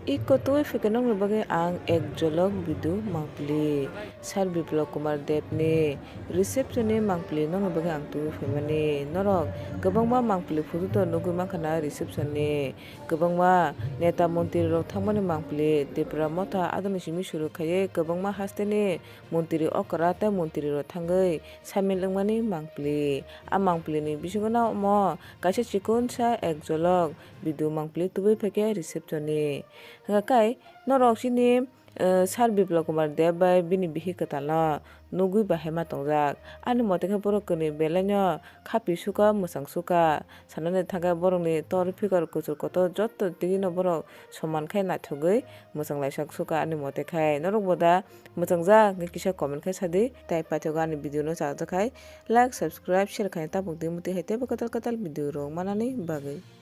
Iko tuwi fikanong bagai ang ekjolog bidu mangpili sar biplop kumar dev ni reception ni mangpili nong bagai ang tuwi femani norok gabangma mangpili photo to nugui mankana reception ni gabangma neta montri rok thangmani mangpili Debbarma ta adoni simi suru khaye gabangma haste ni montri okra tei montri rok thangui samil wngmani mangpili a mangpili ni bisingo na mo kaisa chikonsa ekjolog bidu mangpili tuwi phaikhe reception ni hingkai norok sini sar biplop kumar dev bai bini bihi kwtal no nugui bahaima tongjak ani mote khe borok kwni belai no khapi sukha mwchang sukha sanani thangkhe borok ni tor fikar kuchur kotor joto tigi no borok soman khai naithogui mwchang laisa sukha ani mote khai norok boda mwchangjak hingkhe kisa comment khai sadi tai paithago ani video no chajak khai like subscribe share khai tapuk tui muti hai tebo kotal kotal video rok manani bagui.